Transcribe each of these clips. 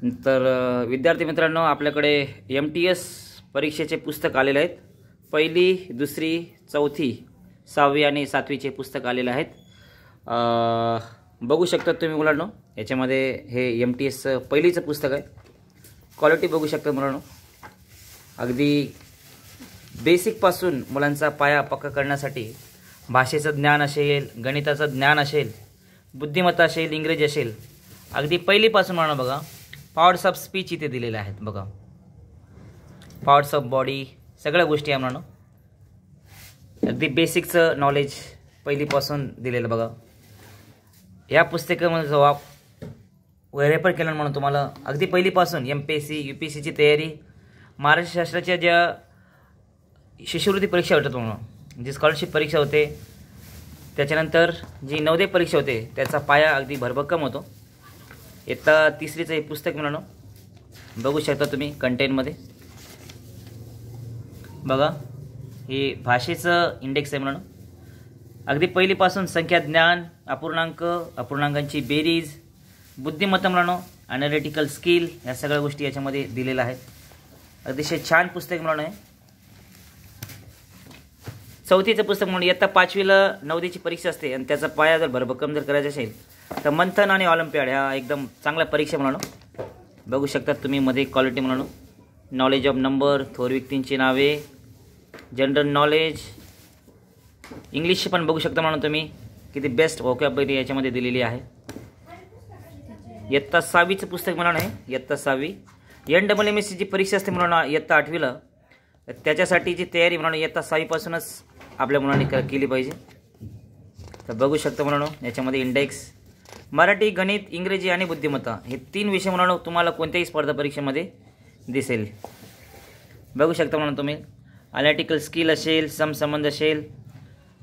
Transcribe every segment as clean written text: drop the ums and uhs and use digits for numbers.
तर विद्यार्थी मित्रांनो, आपल्याकडे MTS परीक्षेचे पुस्तक आलेले आहेत। पहिली, दुसरी, चौथी, 6वी आणि 7वीचे पुस्तक आलेले आहेत। बघू शकता तुम्ही मुलांनो, याच्यामध्ये हे MTS पहिलीचं पुस्तक आहे। क्वालिटी बघू शकता मुलांनो, अगदी बेसिक पासून मुलांचा पाया पक्का करण्यासाठी भाषेचं ज्ञान असेल, गणिताचं ज्ञान असेल, बुद्धिमत्ता असेल, इंग्रजी असेल, अगदी पहिलीपासून मुलांनो बघा, पार्ट्स ऑफ स्पीच इथे दिलेले आहेत। बघा, पार्ट्स ऑफ बॉडी, सगळ्या गोष्टी आहे मुलांनो, अगदी बेसिकचं नॉलेज पहिलीपासून दिलेलं बघा। या पुस्तकामध्ये जवाब रेफर केलं म्हणून तुम्हाला अगदी पहिलीपासून MPSC UPSCची तयारी, महाराष्ट्र शास्त्राच्या ज्या शिष्यवृत्ती परीक्षा होतात म्हणून, जी स्कॉलरशिप परीक्षा होते, त्याच्यानंतर जी नवोदय परीक्षा होते, त्याचा पाया अगदी भरभक्कम होतो। इयत्ता तिसरीचं हे पुस्तक मिळालं, बघू शकता तुम्ही कंटेंटमध्ये बघा, हे भाषेचं इंडेक्स आहे म्हणून अगदी पहिलीपासून संख्या ज्ञान, अपूर्णांक, अपूर्णांकांची बेरीज, बुद्धिमत्ता म्हणून ॲनालिटिकल स्किल, या सगळ्या गोष्टी याच्यामध्ये दिलेल्या आहेत। अतिशय छान पुस्तक म्हणून आहे। चौथीचं पुस्तक म्हणून इयत्ता 5वीला नवोदयची परीक्षा असते आणि त्याचा पाया जर भरभक्कम जर करायचा असेल तर मंथन आणि ऑलिम्पियाड ह्या एकदम चांगल्या परीक्षा म्हणून बघू शकता तुम्ही। मध्ये क्वालिटी म्हणून नॉलेज ऑफ नंबर, थोर व्यक्तींची नावे, जनरल नॉलेज, इंग्लिश पण बघू शकता म्हणून तुम्ही, किती बेस्ट व्होकॅब्युलरी याच्यामध्ये दिलेली आहे। इयत्ता 6वीचं पुस्तक म्हणून आहे, इयत्ता 6वी NMMSCची परीक्षा असते म्हणून इयत्ता 8वीला, त्याच्यासाठीची तयारी म्हणून इयत्ता 6वीपासूनच आपल्या मुलांनी केली पाहिजे। तर बघू शकता म्हणून याच्यामध्ये इंडेक्स, मराठी, गणित, इंग्रजी आणि बुद्धिमत्ता हे 3 विषय म्हणून तुम्हाला कोणत्याही स्पर्धा परीक्षेमध्ये दिसेल। बघू शकता म्हणून तुम्ही ॲनालिटिकल स्किल असेल, समसंबंध असेल,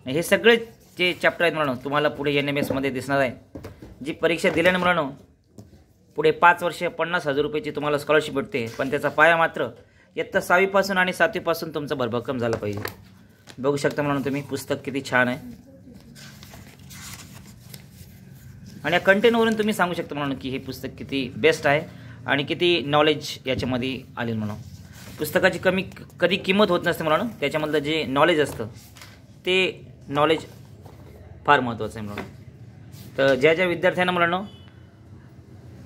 हे सगळे जे चॅप्टर आहेत म्हणून तुम्हाला पुढे NMS मध्ये दिसणार आहे। जी परीक्षा दिल्याने म्हणून पुढे 5 वर्ष 50,000 रुपयाची तुम्हाला स्कॉलरशिप भेटते, पण त्याचा पाया मात्र इयत्ता 6वीपासून आणि 7वीपासून तुमचं भरभक्कम झालं पाहिजे। बघू शकता म्हणून तुम्ही पुस्तक किती छान आहे आणि या कंटेंटवरून तुम्ही सांगू शकता म्हणून की हे पुस्तक किती बेस्ट आहे आणि किती नॉलेज याच्यामध्ये आले म्हणून। पुस्तकाची कधी किंमत होत नसते म्हणून, त्याच्यामधलं जे नॉलेज असतं ते नॉलेज फार महत्त्वाचं आहे म्हणून। तर ज्या विद्यार्थ्यांना म्हणून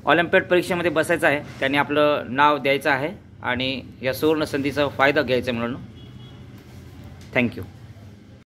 ऑलिम्पियाड परीक्षेमध्ये बसायचं आहे त्यांनी आपलं नाव द्यायचं आहे आणि या सुवर्ण संधीचा फायदा घ्यायचा म्हणून। थँक्यू।